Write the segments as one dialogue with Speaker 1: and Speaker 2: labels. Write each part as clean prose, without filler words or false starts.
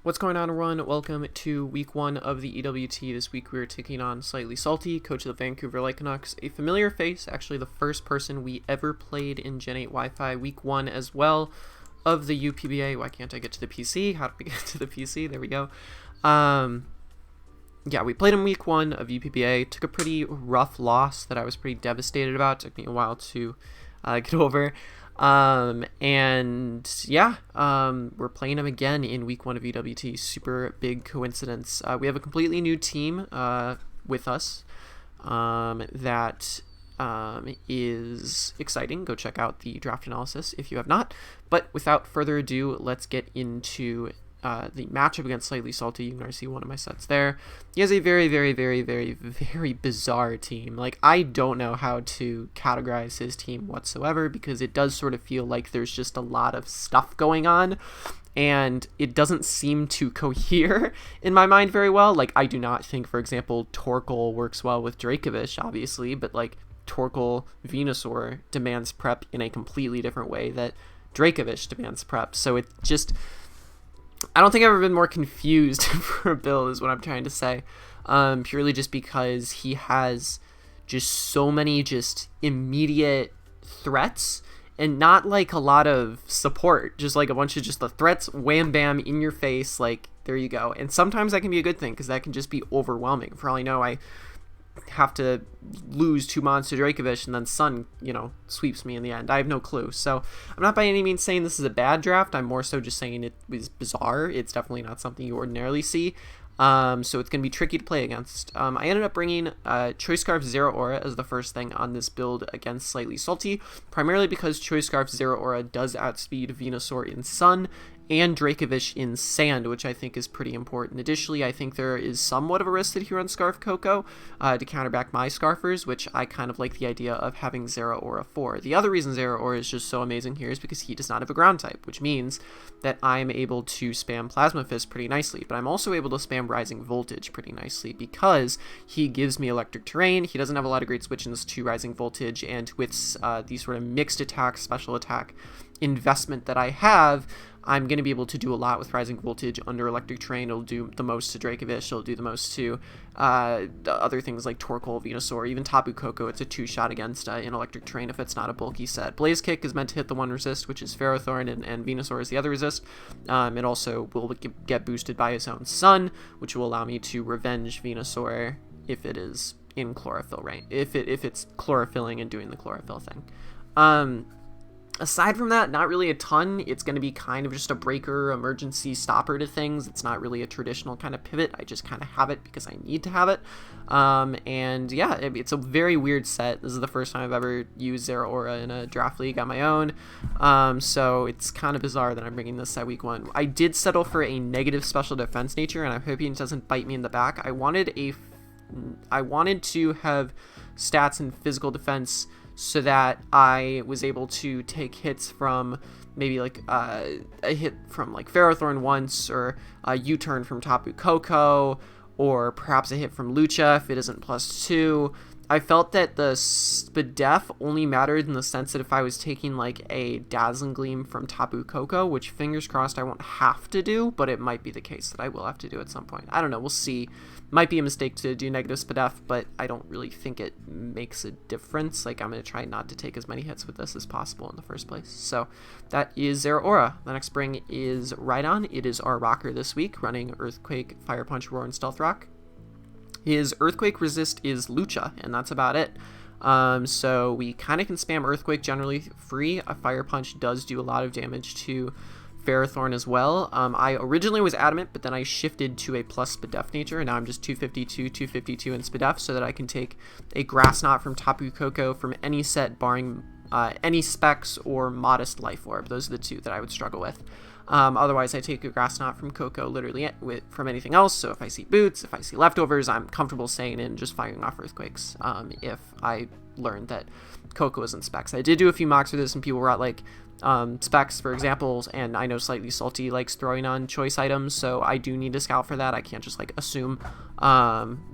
Speaker 1: What's going on, everyone? Welcome to week 1 of the EWT. This week we are taking on SlightliSalti, coach of the Vancouver Lycanucks, a familiar face, actually the first person we ever played in Gen 8 Wi-Fi, week 1 as well of the UPBA. Why can't I get to the PC? How do we get to the PC? There we go. Yeah, we played in week 1 of UPBA, took a pretty rough loss that I was pretty devastated about. It took me a while to get over. We're playing them again in week 1 of EWT. Super big coincidence. We have a completely new team with us that is exciting. Go check out the draft analysis if you have not. But without further ado, let's get into the matchup against SlightliSalti. You can already see one of my sets there. He has a very, very, very, very, very bizarre team. Like, I don't know how to categorize his team whatsoever, because it does sort of feel like there's just a lot of stuff going on, and it doesn't seem to cohere in my mind very well. Like, I do not think, for example, Torkoal works well with Dracovish, obviously, but, like, Torkoal Venusaur demands prep in a completely different way that Dracovish demands prep. So it just... I don't think I've ever been more confused for a build, is what I'm trying to say. Purely just because he has just so many just immediate threats, and not like a lot of support, just like a bunch of just the threats, wham bam, in your face, like, there you go. And sometimes that can be a good thing, because that can just be overwhelming. For all I know, I have to lose 2 months to Dracovish, and then Sun, sweeps me in the end. I have no clue. So I'm not by any means saying this is a bad draft. I'm more so just saying it was bizarre. It's definitely not something you ordinarily see. So it's going to be tricky to play against. I ended up bringing Choice Scarf Zero Aura as the first thing on this build against SlightliSalti, primarily because Choice Scarf Zero Aura does outspeed Venusaur in Sun and Dracovish in Sand, which I think is pretty important. Additionally, I think there is somewhat of a risk that he runs Scarf Coco to counterback my Scarfers, which I kind of like the idea of having Zero Aura for. The other reason Zero Aura is just so amazing here is because he does not have a ground type, which means that I'm able to spam Plasma Fist pretty nicely, but I'm also able to spam Rising Voltage pretty nicely because he gives me Electric Terrain. He doesn't have a lot of great switch-ins to Rising Voltage, and with the sort of mixed attack, special attack investment that I have, I'm going to be able to do a lot with Rising Voltage under Electric Terrain. It'll do the most to Dracovish, it'll do the most to other things like Torkoal, Venusaur, even Tapu Koko. It's a 2-shot against in Electric Terrain if it's not a bulky set. Blaze Kick is meant to hit the 1 resist, which is Ferrothorn, and Venusaur is the other resist. It also will get boosted by his own Sun, which will allow me to revenge Venusaur if it is in Chlorophyll, right? If it's chlorophyllling and doing the chlorophyll thing. Aside from that, not really a ton. It's going to be kind of just a breaker, emergency stopper to things. It's not really a traditional kind of pivot. I just kind of have it because I need to have it. And yeah, it's a very weird set. This is the first time I've ever used Zero Aura in a draft league on my own. So it's kind of bizarre that I'm bringing this set week 1. I did settle for a negative special defense nature, and I'm hoping it doesn't bite me in the back. I wanted to have stats in physical defense so that I was able to take hits from maybe like a hit from like Ferrothorn once, or a U-turn from Tapu Koko, or perhaps a hit from Lucha if it isn't +2. I felt that the Spadef only mattered in the sense that if I was taking like a Dazzling Gleam from Tapu Koko, which fingers crossed I won't have to do, but it might be the case that I will have to do at some point. I don't know, we'll see. Might be a mistake to do negative Spadef, but I don't really think it makes a difference. Like, I'm going to try not to take as many hits with this as possible in the first place. So that is Zero Aura. The next bring is Rhydon. It is our rocker this week, running Earthquake, Fire Punch, Roar, and Stealth Rock. His Earthquake resist is Lucha, and that's about it. So we kind of can spam Earthquake generally free. A Fire Punch does do a lot of damage to Ferrothorn as well. I originally was Adamant, but then I shifted to a plus Spadef nature, and now I'm just 252 in Spadef, so that I can take a Grass Knot from Tapu Koko from any set barring any Specs or Modest Life Orb. Those are the two that I would struggle with. Otherwise, I take a Grass Knot from Koko literally from anything else. So if I see Boots, if I see Leftovers, I'm comfortable staying in just firing off Earthquakes if I learned that Koko isn't Specs. I did do a few mocks for this, and people were at like Specs, for example, and I know SlightliSalti likes throwing on choice items, so I do need to scout for that. I can't just like assume,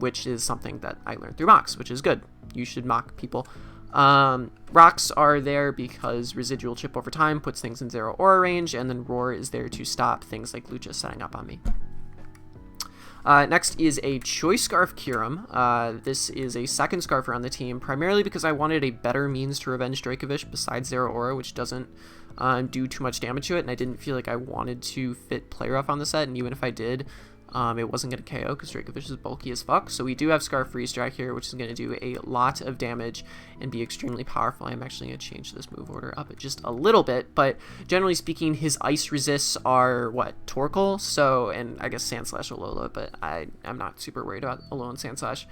Speaker 1: which is something that I learned through mocks, which is good. You should mock people. Rocks are there because residual chip over time puts things in 0 aura range, and then Roar is there to stop things like Lucha setting up on me. Next is a Choice Scarf Kyurem. This is a second Scarfer on the team, primarily because I wanted a better means to revenge Dracovish besides 0 aura, which doesn't do too much damage to it, and I didn't feel like I wanted to fit Play Rough on the set, and even if I did, it wasn't going to KO because Dracovish is bulky as fuck. So we do have Scarf Freeze Dry here, which is going to do a lot of damage and be extremely powerful. I'm actually going to change this move order up just a little bit, but generally speaking, his ice resists are, what, Torkoal? So, and I guess Sandslash Alola, but I'm not super worried about Alolan Sandslash.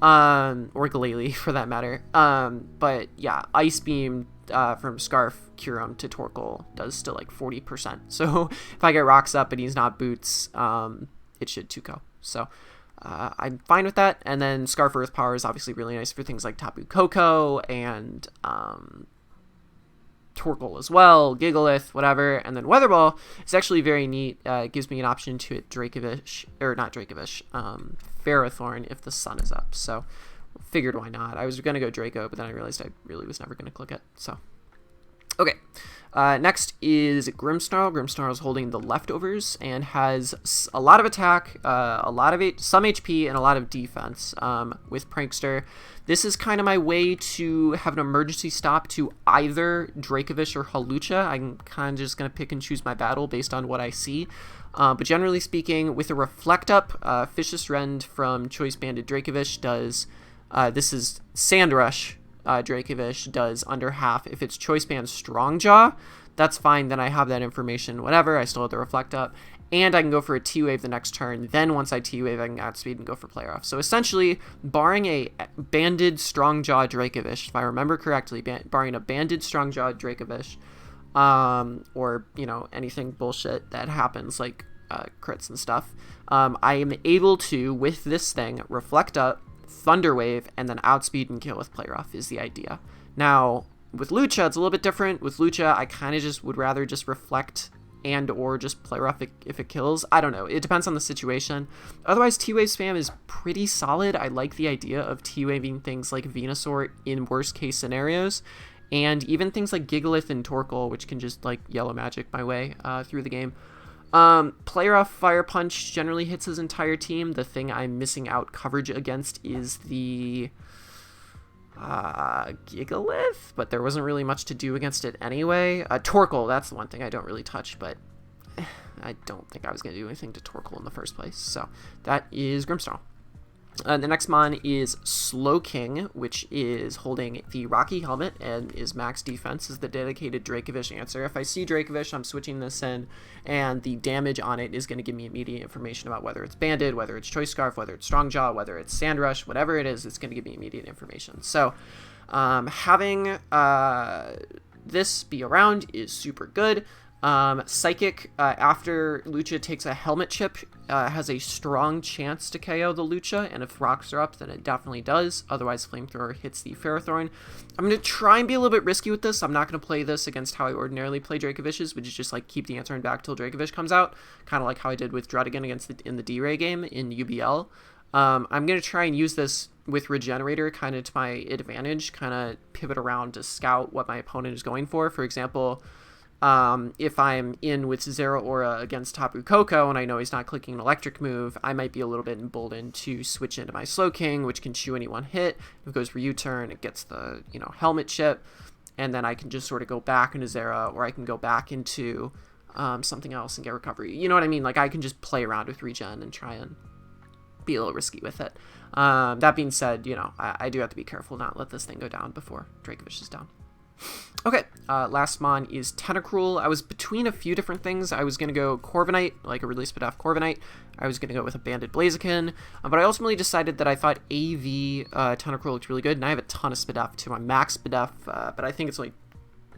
Speaker 1: Or Glalie for that matter. But yeah, Ice Beam from Scarf Kyurem to Torkoal does still like 40%. So if I get Rocks up and he's not Boots, it should 2-ko. So I'm fine with that. And then Scarf Earth Power is obviously really nice for things like Tapu Koko and Torkoal as well, Gigalith, whatever. And then Weather Ball is actually very neat. It gives me an option to hit Dracovish, or not Dracovish, Ferrothorn if the sun is up. So figured why not. I was going to go Draco, but then I realized I really was never going to click it. So, okay. Next is Grimmsnarl. Grimmsnarl is holding the leftovers and has a lot of attack, some HP, and a lot of defense with Prankster. This is kind of my way to have an emergency stop to either Dracovish or Hawlucha. I'm kind of just going to pick and choose my battle based on what I see. But generally speaking, with a Reflect Up, Vicious Rend from Choice Banded Dracovish does, this is Sandrush Dracovish does under half. If it's Choice Band Strong Jaw, that's fine. Then I have that information, whatever. I still have the Reflect Up. And I can go for a T-Wave the next turn. Then once I T-Wave, I can outspeed and go for Play Rough. So essentially, barring a banded Strong Jaw Dracovish, if I remember correctly, barring a banded Strong Jaw Dracovish, or, you know, anything bullshit that happens, like crits and stuff, I am able to, with this thing, Reflect Up, Thunder Wave, and then outspeed and kill with Play Rough is the idea. Now, with Lucha, it's a little bit different. With Lucha, I kind of just would rather just Reflect and or just Play Rough if it kills. I don't know. It depends on the situation. Otherwise, T-Wave spam is pretty solid. I like the idea of T-Waving things like Venusaur in worst case scenarios, and even things like Gigalith and Torkoal, which can just like Yellow Magic my way through the game. Play Rough Fire Punch generally hits his entire team. The thing I'm missing out coverage against is the Gigalith, but there wasn't really much to do against it anyway. Torkoal, that's the one thing I don't really touch, but I don't think I was going to do anything to Torkoal in the first place. So that is Grimmsnarl. The next mon is Slowking, which is holding the Rocky Helmet and is max defense, is the dedicated Dracovish answer. If I see Dracovish, I'm switching this in, and the damage on it is going to give me immediate information about whether it's Banded, whether it's Choice Scarf, whether it's Strong Jaw, whether it's Sandrush, whatever it is, it's going to give me immediate information. So having this be around is super good. Psychic, after Lucha takes a helmet chip, has a strong chance to KO the Lucha, and if rocks are up, then it definitely does. Otherwise, Flamethrower hits the Ferrothorn. I'm going to try and be a little bit risky with this. I'm not going to play this against how I ordinarily play Dracovishes, which is just like keep the answer in back till Dracovish comes out, kind of like how I did with Druddigan in the D-Ray game in UBL. I'm going to try and use this with Regenerator kind of to my advantage, kind of pivot around to scout what my opponent is going for. For example, if I'm in with Zero Aura against Tapu Koko and I know he's not clicking an electric move, I might be a little bit emboldened to switch into my Slowking, which can chew any one hit. If it goes for U-turn, it gets the, helmet chip, and then I can just sort of go back into Zera, or I can go back into something else and get recovery. You know what I mean? Like, I can just play around with regen and try and be a little risky with it. That being said, I do have to be careful not let this thing go down before Dracovish is down. Okay, last mon is Tentacruel. I was between a few different things. I was going to go Corviknight, like a really spit off Corviknight. I was going to go with a Banded Blaziken, but I ultimately decided that I thought AV Tentacruel looked really good, and I have a ton of spit off too. I'm max spit off, but I think it's like,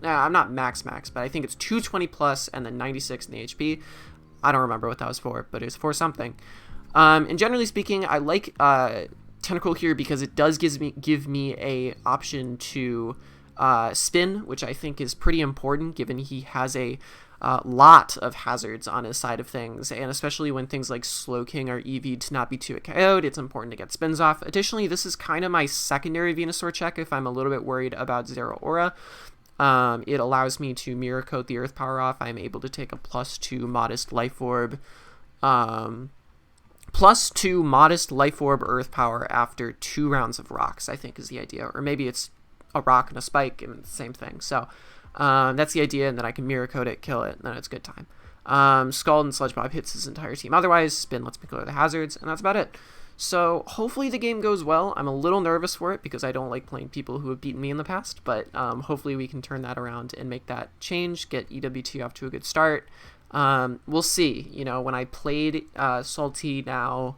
Speaker 1: I'm not max, but I think it's 220 plus and then 96 in the HP. I don't remember what that was for, but it was for something. And generally speaking, I like Tentacruel here because it does give me a option to spin, which I think is pretty important given he has a lot of hazards on his side of things, and especially when things like Slow King are EV'd to not be too KO'd, it's important to get spins off. Additionally, this is kind of my secondary Venusaur check if I'm a little bit worried about Zero Aura. It allows me to mirror coat the Earth Power off. I'm able to take a +2 Modest Life Orb. +2 Modest Life Orb Earth Power after 2 rounds of rocks, I think is the idea. Or maybe it's a rock and a spike and it's the same thing. So that's the idea, and then I can mirror coat it, kill it, and then it's good time. Scald and Sludge Bob hits his entire team. Otherwise, Spin lets me clear the hazards, and that's about it. So hopefully the game goes well. I'm a little nervous for it because I don't like playing people who have beaten me in the past, but hopefully we can turn that around and make that change, get EWT off to a good start. We'll see. You know, when I played Salty now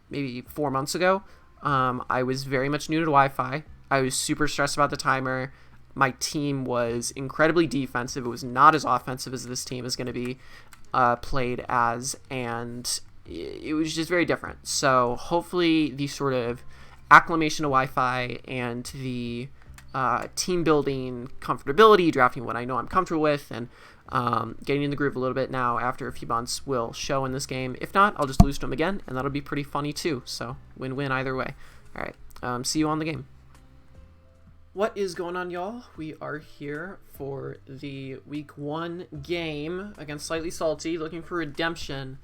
Speaker 1: maybe 4 months ago, I was very much new to Wi-Fi. I was super stressed about the timer. My team was incredibly defensive. It was not as offensive as this team is going to be played as, and it was just very different. So hopefully the sort of acclimation to Wi-Fi and the team building comfortability, drafting what I know I'm comfortable with, and getting in the groove a little bit now after a few months will show in this game. If not, I'll just lose to them again, and that'll be pretty funny too. So win-win either way. All right, see you on the game. What is going on, y'all? We are here for the week 1 game against SlightliSalti. Looking for redemption.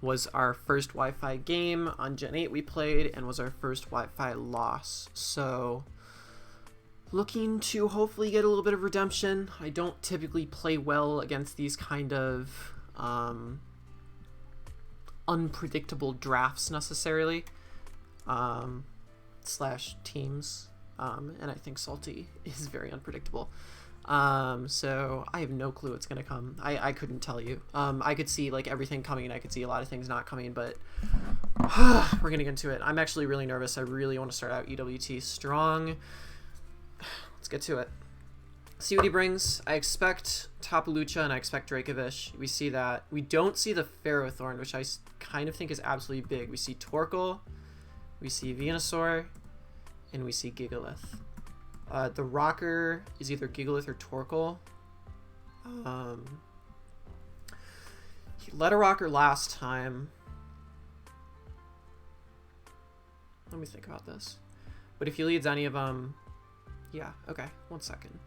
Speaker 1: Was our first Wi-Fi game on Gen 8 we played, and was our first Wi-Fi loss. So looking to hopefully get a little bit of redemption. I don't typically play well against these kind of unpredictable drafts necessarily, slash teams. And I think Salty is very unpredictable. So I have no clue what's going to come. I couldn't tell you. I could see like everything coming, and I could see a lot of things not coming, but we're going to get into it. I'm actually really nervous. I really want to start out EWT strong. Let's get to it. See what he brings. I expect Tapu Lucha and I expect Dracovish. We see that. We don't see the Ferrothorn, which I kind of think is absolutely big. We see Torkoal, we see Venusaur, and we see Gigalith. The rocker is either Gigalith or Torkoal. He led a rocker last time. Let me think about this. But if he leads any of them... Yeah, okay. 1 second.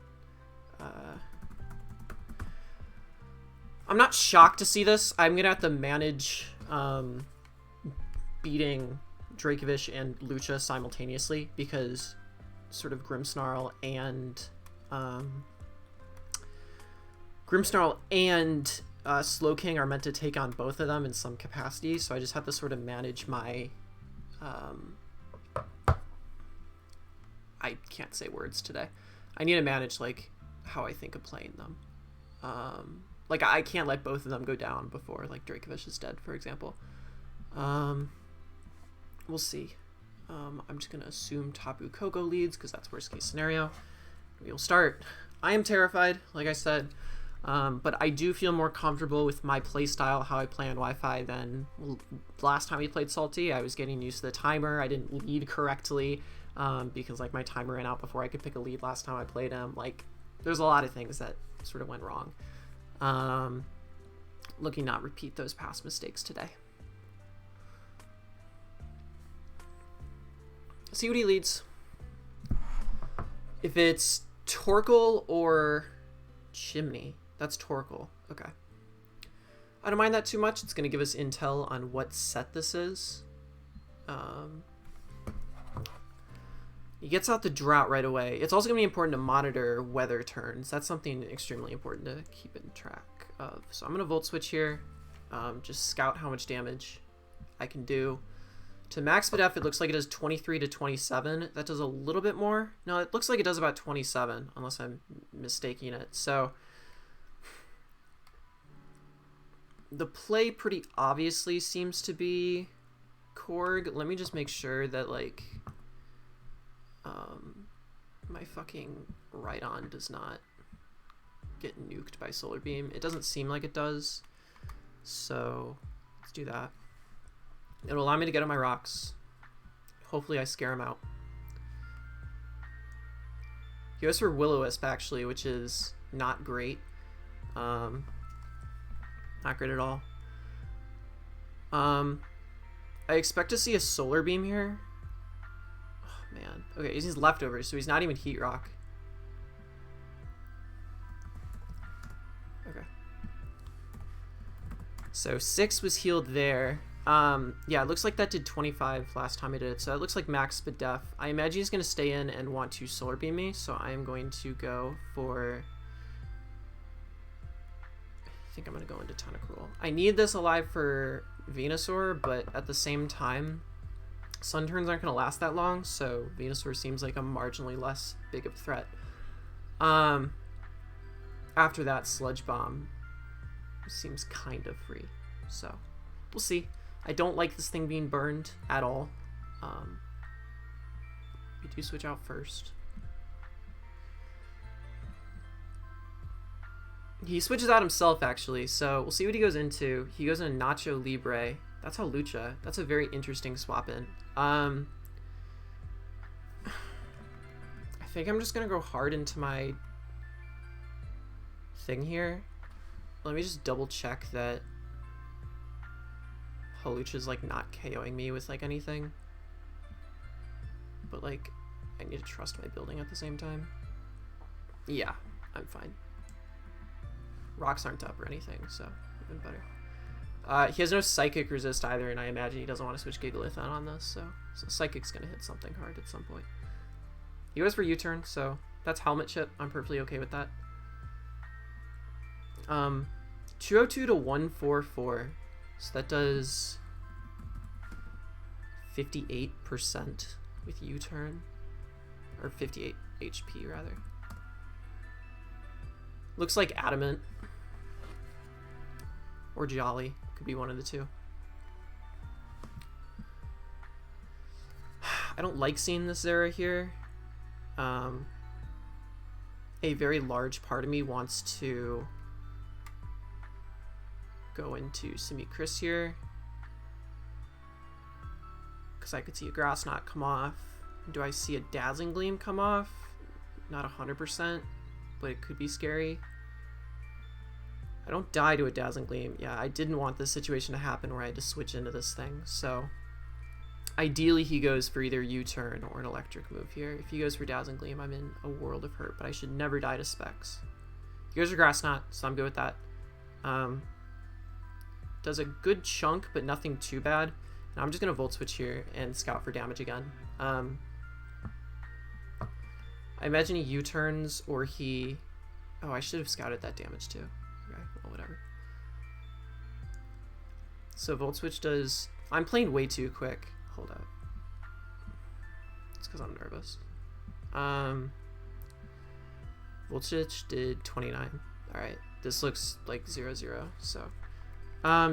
Speaker 1: I'm not shocked to see this. I'm going to have to manage beating Dracovish and Lucha simultaneously because sort of Grimmsnarl and Slow King are meant to take on both of them in some capacity, so I just have to sort of manage my I can't say words today. I need to manage like how I think of playing them. Like I can't let both of them go down before like Dracovish is dead, for example. We'll see. I'm just going to assume Tapu Koko leads because that's worst case scenario. We'll start. I am terrified, like I said, but I do feel more comfortable with my playstyle, how I play on Wi-Fi, than last time we played Salty. I was getting used to the timer. I didn't lead correctly because like my timer ran out before I could pick a lead last time I played him. Like there's a lot of things that sort of went wrong. Looking not repeat those past mistakes today. See what he leads. If it's Torkoal or Chimney, that's Torkoal. Okay. I don't mind that too much. It's going to give us intel on what set this is. He gets out the drought right away. It's also going to be important to monitor weather turns. That's something extremely important to keep in track of. So I'm going to Volt Switch here. Just scout how much damage I can do. To max Videf, it looks like it does 23 to 27. That does a little bit more. No, it looks like it does about 27, unless I'm mistaking it. So the play pretty obviously seems to be Korg. Let me just make sure that, like, my fucking Rhydon does not get nuked by Solar Beam. It doesn't seem like it does. So let's do that. It'll allow me to get on my rocks. Hopefully I scare him out. He goes for Will-O-Wisp, actually, which is not great. Not great at all. I expect to see a solar beam here. Oh, man. Okay, he's leftovers, so he's not even heat rock. Okay. So 6 was healed there. Yeah, it looks like that did 25 last time I did it, so it looks like max spit def. I imagine he's going to stay in and want to solar beam me, so I am going to go for... I think I'm going to go into Tentacruel. I need this alive for Venusaur, but at the same time, Sun turns aren't going to last that long, so Venusaur seems like a marginally less big of a threat. After that, Sludge Bomb seems kind of free, so we'll see. I don't like this thing being burned at all. We do switch out first. He switches out himself, actually, so we'll see what he goes into. He goes into Nacho Libre. That's how Lucha. That's a very interesting swap in. I think I'm just going to go hard into my thing here. Let me just double check that Holucha's like not KOing me with like anything. But like, I need to trust my building at the same time. Yeah, I'm fine. Rocks aren't up or anything, so even better. He has no Psychic resist either, and I imagine he doesn't want to switch Gigalith on this, so Psychic's going to hit something hard at some point. He goes for U-turn, so that's Helmet Chip. I'm perfectly okay with that. 202 to 144, so that does 58% with U-turn, or 58 HP rather. Looks like Adamant or Jolly, could be one of the two. I don't like seeing this Zera here. A very large part of me wants to go into Semi-Chris here, because I could see a Grass Knot come off. Do I see a Dazzling Gleam come off? Not 100%, but it could be scary. I don't die to a Dazzling Gleam. Yeah, I didn't want this situation to happen where I had to switch into this thing, so ideally he goes for either U-turn or an electric move here. If he goes for Dazzling Gleam, I'm in a world of hurt, but I should never die to Specs. He goes for Grass Knot, so I'm good with that. Does a good chunk, but nothing too bad. And I'm just going to Volt Switch here and scout for damage again. I imagine he U-turns or he... Oh, I should have scouted that damage too. Okay, well, whatever. So Volt Switch does... I'm playing way too quick. Hold up. It's because I'm nervous. Volt Switch did 29. Alright, this looks like 0-0, so...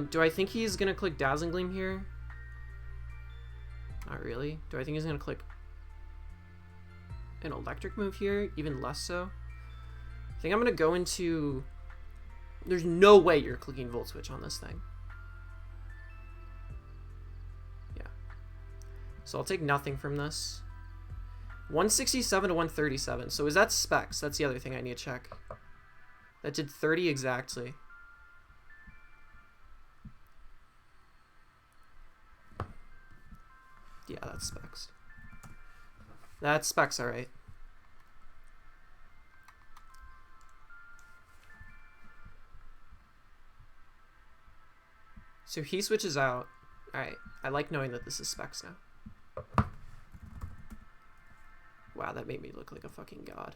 Speaker 1: do I think he's going to click Dazzling Gleam here? Not really. Do I think he's going to click an electric move here? Even less so. I think I'm going to go into... There's no way you're clicking Volt Switch on this thing. Yeah. So I'll take nothing from this. 167 to 137. So is that Specs? That's the other thing I need to check. That did 30 exactly. Yeah, that's Specs. That's Specs, alright. So he switches out. Alright, I like knowing that this is Specs now. Wow, that made me look like a fucking god.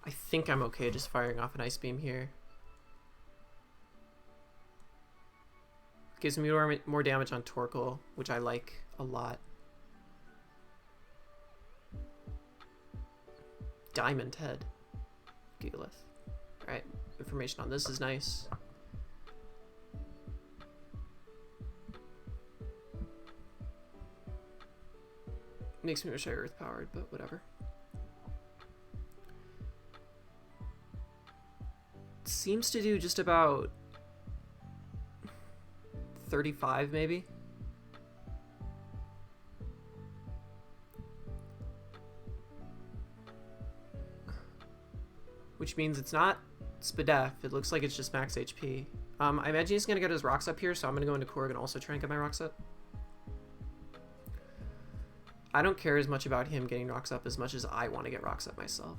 Speaker 1: I think I'm okay just firing off an Ice Beam here. Gives me more damage on Torkoal, which I like a lot. Diamond Head. Gigalith. Alright, information on this is nice. Makes me wish I Earth Powered, but whatever. Seems to do just about 35 maybe. which means it's not Spadef. It looks like it's just max HP. I imagine he's going to get his rocks up here, so I'm going to go into Korg and also try and get my rocks up. I don't care as much about him getting rocks up as much as I want to get rocks up myself.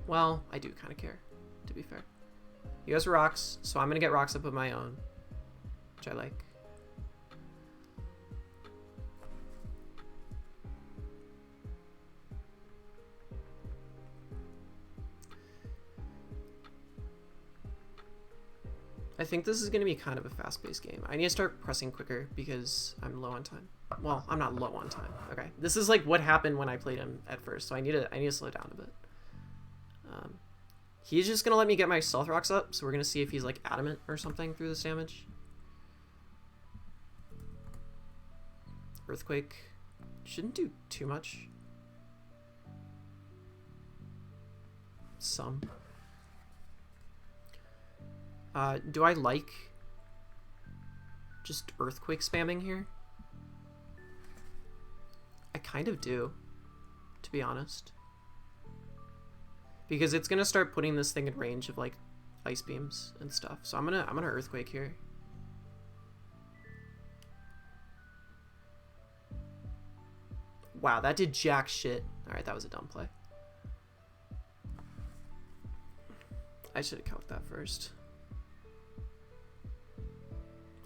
Speaker 1: Well, I do kind of care, to be fair. He goes for rocks, so I'm going to get rocks up of my own, which I like. I think this is going to be kind of a fast-paced game. I need to start pressing quicker because I'm low on time. Well, I'm not low on time. Okay, this is like what happened when I played him at first, so I need to slow down a bit. He's just gonna let me get my stealth rocks up, so we're gonna see if he's like adamant or something through this damage. Earthquake shouldn't do too much. Some. Do I like just earthquake spamming here? I kind of do, to be honest. Because it's gonna start putting this thing in range of like ice beams and stuff. So I'm gonna earthquake here. Wow, that did jack shit. Alright, that was a dumb play. I should have calced that first.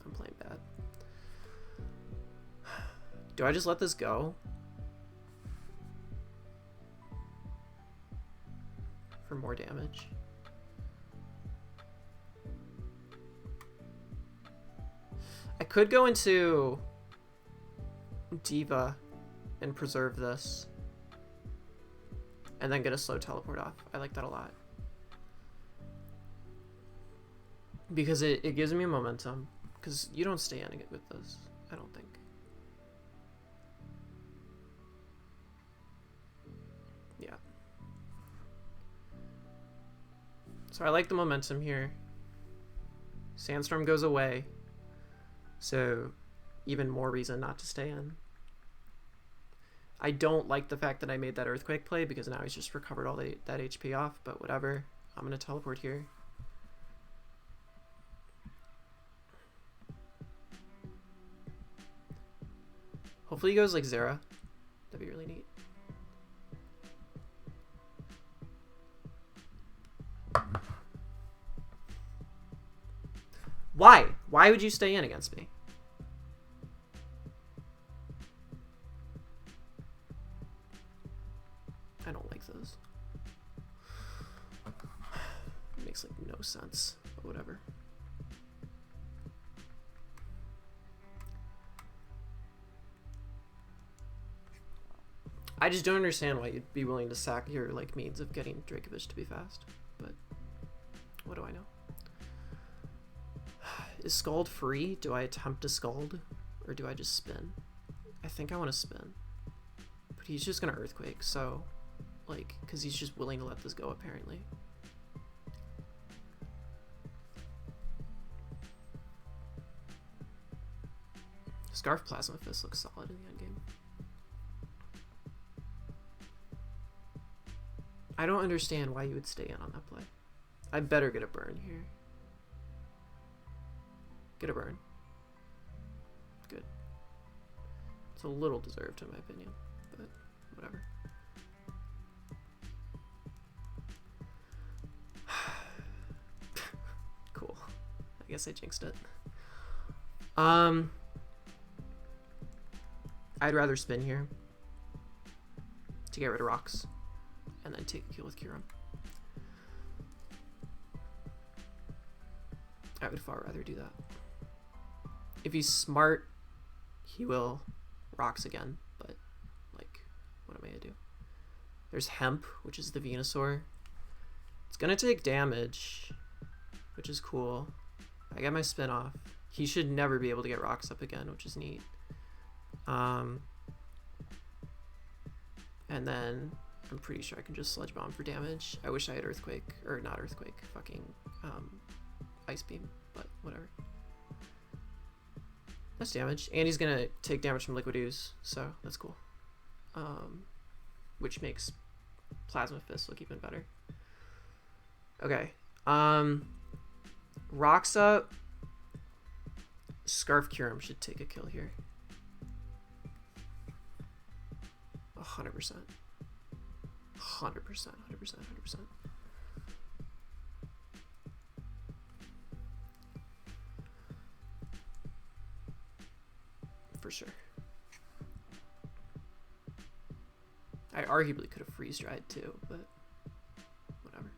Speaker 1: I'm playing bad. Do I just let this go? For more damage. I could go into Diva and preserve this and then get a slow teleport off. I like that a lot because it gives me momentum, because you don't stay in it with this, I don't think. Yeah. So I like the momentum here. Sandstorm goes away, so even more reason not to stay in. I don't like the fact that I made that earthquake play because now he's just recovered all that HP off, but whatever. I'm gonna teleport here. Hopefully he goes like Zera. That'd be really neat. Why? Why would you stay in against me? I don't like those. It makes like no sense, but whatever. I just don't understand why you'd be willing to sack your like means of getting Dracovic to be fast, but what do I know? Is Scald free? Do I attempt to Scald? Or do I just spin? I think I want to spin. But he's just going to Earthquake, so... Like, because he's just willing to let this go, apparently. Scarf Plasma Fist looks solid in the endgame. I don't understand why you would stay in on that play. I better get a burn here. Get a burn. Good. It's a little deserved in my opinion, but whatever. Cool. I guess I jinxed it. I'd rather spin here to get rid of rocks and then take a kill with Curum. I would far rather do that. If he's smart, he will rocks again, but like, what am I gonna do? There's Hemp, which is the Venusaur. It's gonna take damage, which is cool. I got my spin off. He should never be able to get rocks up again, which is neat. And then I'm pretty sure I can just Sludge Bomb for damage. I wish I had Earthquake, or not Earthquake, fucking Ice Beam, but whatever. That's damage, and he's gonna take damage from Liquid Ooze, so that's cool. Which makes Plasma Fist look even better. Okay. Roxa, Scarf Curum should take a kill here. 100%. 100%. 100%. 100%. For sure. I arguably could have freeze dried too, but whatever.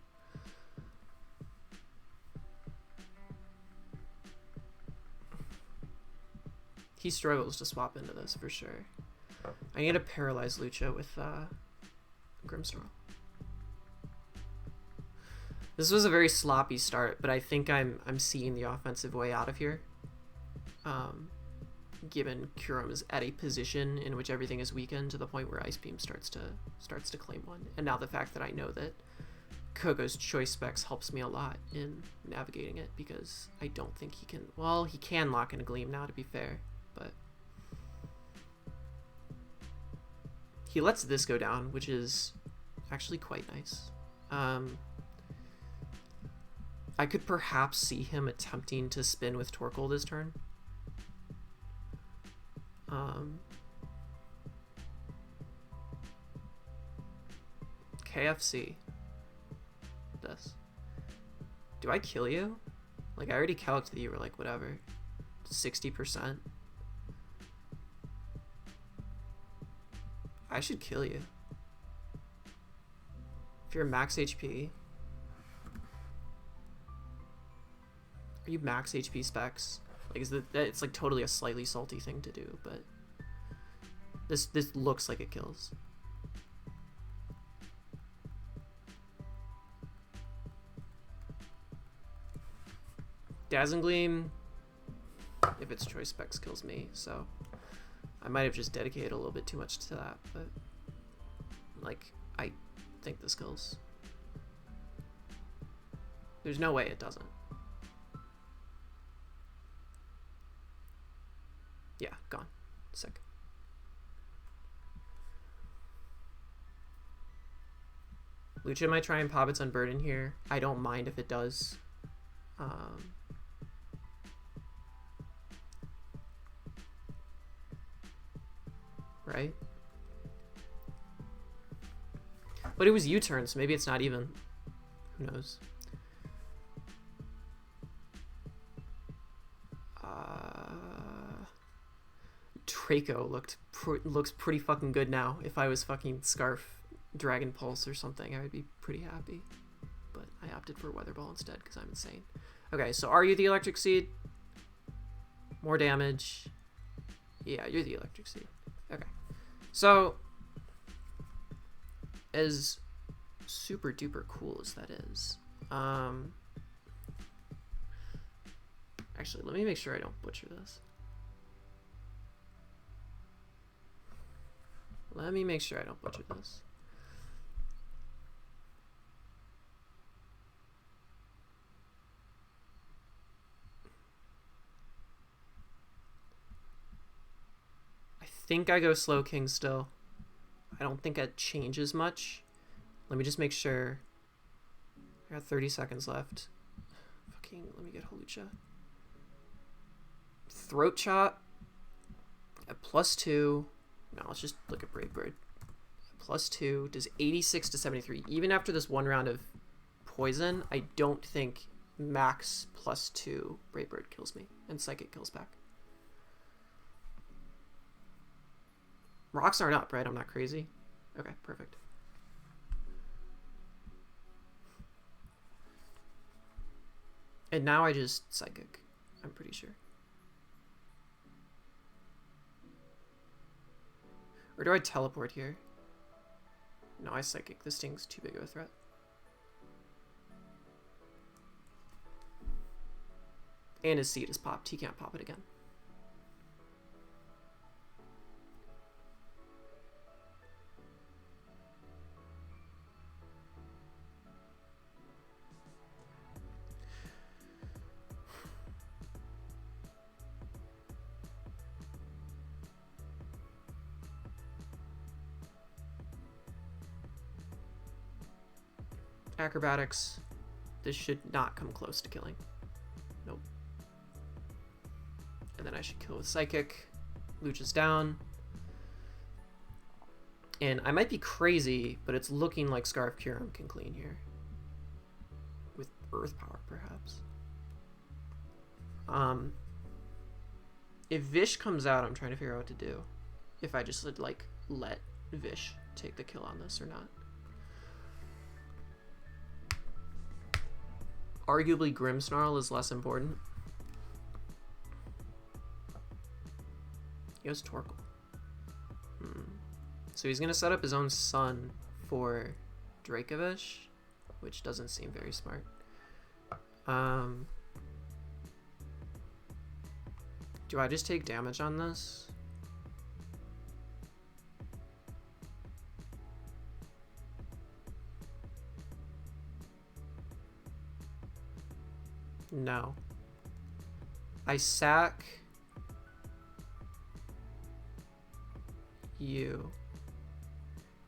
Speaker 1: He struggles to swap into this for sure. I need to paralyze Lucha with Grimsnarl. This was a very sloppy start, but I think I'm seeing the offensive way out of here. Given Curum is at a position in which everything is weakened to the point where Ice Beam starts to claim one, and now the fact that I know that Kogo's choice specs helps me a lot in navigating it, because I don't think he can. Well, he can lock in a Gleam now, to be fair, but he lets this go down, which is actually quite nice. I could perhaps see him attempting to spin with Torkoal this turn. KFC. This. Do I kill you? Like, I already calced that you were like, whatever. 60%. I should kill you. If you're max HP. Are you max HP specs? Like, it's like totally a slightly salty thing to do, but this looks like it kills. Dazzling Gleam, if it's choice specs, kills me, so I might have just dedicated a little bit too much to that, but like, I think this kills. There's no way it doesn't. Yeah, gone. Sick. Lucha might try and pop its Unburden here. I don't mind if it does. Right? But it was U-turn, so maybe it's not even. Who knows? Draco looks pretty fucking good now. If I was fucking Scarf Dragon Pulse or something, I would be pretty happy. But I opted for Weather Ball instead because I'm insane. Okay, so are you the Electric Seed? More damage. Yeah, you're the Electric Seed. Okay. So, as super duper cool as that is, actually, let me make sure I don't butcher this. Let me make sure I don't butcher this. I think I go Slow King still. I don't think it changes much. Let me just make sure. I got 30 seconds left. Fucking, let me get Holucha. Throat Chop at +2. No, let's just look at Brave Bird. +2 does 86 to 73. Even after this one round of poison, I don't think max +2 Brave Bird kills me, and Psychic kills back. Rocks aren't up, right? I'm not crazy. Okay, perfect. And now I just Psychic, I'm pretty sure. Or do I teleport here? No, I Psychic. This thing's too big of a threat. And his seed is popped. He can't pop it again. Acrobatics. This should not come close to killing. Nope. And then I should kill with Psychic. Luch is down. And I might be crazy, but it's looking like Scarf Curum can clean here. With Earth Power, perhaps. If Vish comes out, I'm trying to figure out what to do. If I just like let Vish take the kill on this or not. Arguably Grimmsnarl is less important. He has Torkoal. So he's gonna set up his own son for Dracovish, which doesn't seem very smart. Do I just take damage on this? No. I sack you.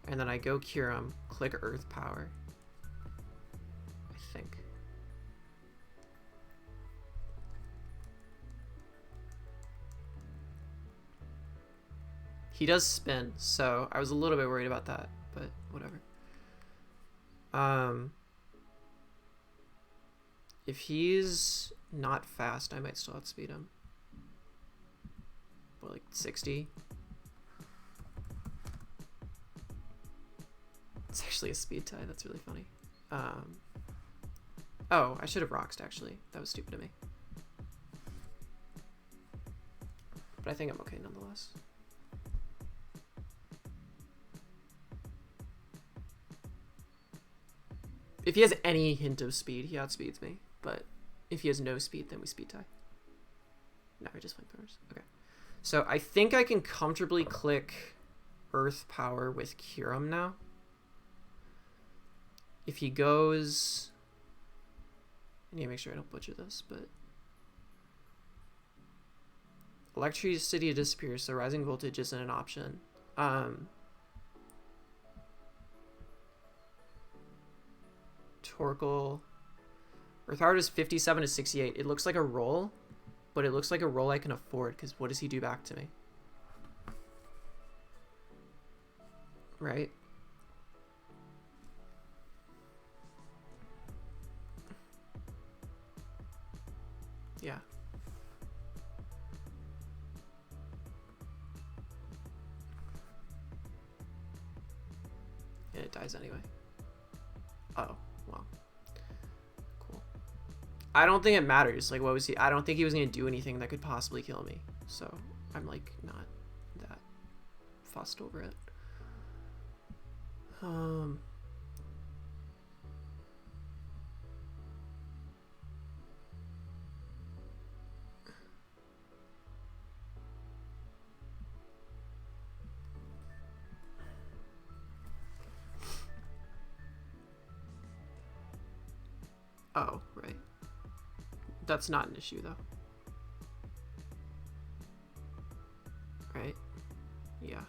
Speaker 1: And then I go Curum, click Earth Power. I think. He does spin, so I was a little bit worried about that, but whatever. If he's not fast, I might still outspeed him. What, like 60? It's actually a speed tie. That's really funny. Oh, I should have Roxed, actually. That was stupid of me. But I think I'm okay nonetheless. If he has any hint of speed, he outspeeds me. But if he has no speed, then we speed tie. No, he just flamethrowers. Okay. So I think I can comfortably click Earth Power with Curum now. If he goes... I need to make sure I don't butcher this, but... Electricity disappears, so rising voltage isn't an option. Torkoal. Earth Power is 57 to 68. It looks like a roll, but it looks like a roll I can afford, because what does he do back to me? Right? Yeah. And it dies anyway. Oh, well. Cool. I don't think it matters. Like, what was he? I don't think he was going to do anything that could possibly kill me. So, I'm, like, not that fussed over it. Oh, right. That's not an issue, though. Right? Yeah.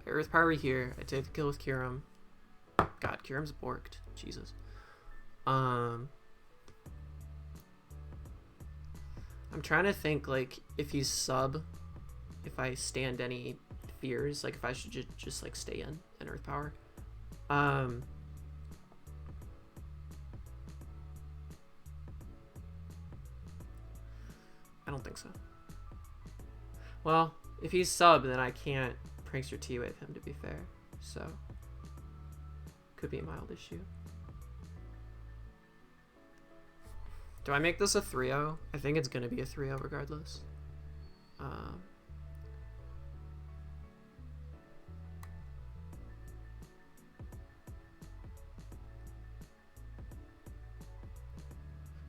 Speaker 1: Earth Power here. I take the kill with Curum. God, Curum's borked. Jesus. I'm trying to think, like, if he's sub, if I stand any fears, like, if I should just like, stay in Earth Power. I don't think so. Well, if he's sub, then I can't Prankster T with him, to be fair. So, could be a mild issue. Do I make this a 3-0? I think it's going to be a 3-0 regardless.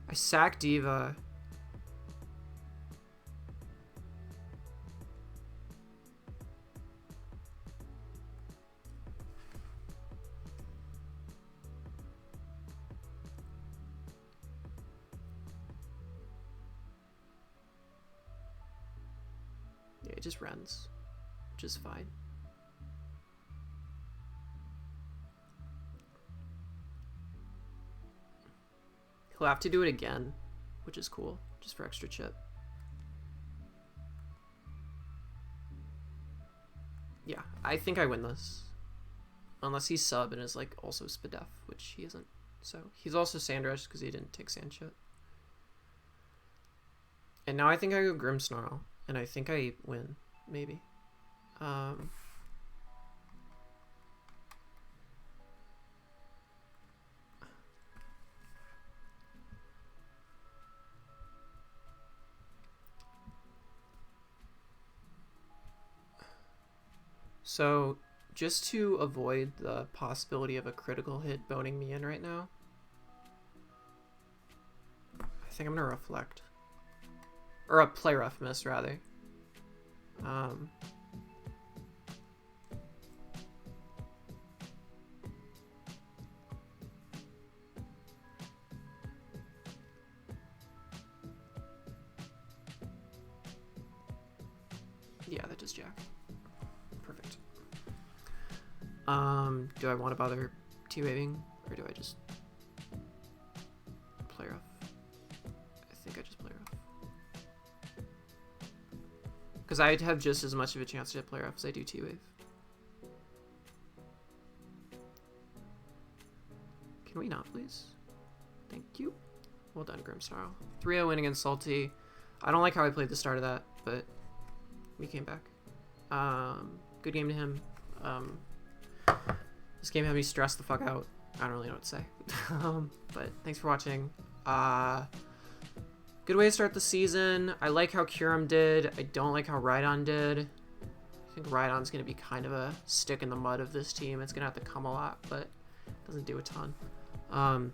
Speaker 1: I sack Diva. Yeah, it just runs, which is fine. He'll have to do it again, which is cool, just for extra chip. Yeah, I think I win this. Unless he's sub and is like also Spadef, which he isn't. So he's also Sandrush because he didn't take sand chip. And now I think I go Grim Snarl, and I think I win, maybe. So, just to avoid the possibility of a critical hit boning me in right now, I think I'm gonna reflect. Or a play rough miss, rather. Yeah, that does jack. Perfect. Do I want to bother T-waving, or do I just play rough? I think I just play rough. Because I'd have just as much of a chance to play rough as I do T-wave. Can we not, please? Thank you. Well done, Grimsnarl. 3-0 win against Salty. I don't like how I played the start of that, but we came back. Good game to him. This game had me stressed the fuck out. I don't really know what to say. But thanks for watching. Good way to start the season. I like how Kurum did. I don't like how Rhydon did. I think Rhydon's going to be kind of a stick in the mud of this team. It's going to have to come a lot, but it doesn't do a ton.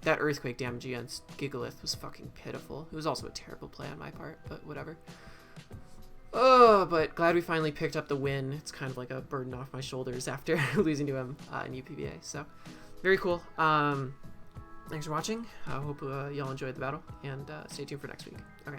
Speaker 1: That Earthquake damage against Gigalith was fucking pitiful. It was also a terrible play on my part, but whatever. Oh, but glad we finally picked up the win. It's kind of like a burden off my shoulders after losing to him in UPBA. So, very cool. Thanks for watching. I hope y'all enjoyed the battle, and stay tuned for next week. Okay.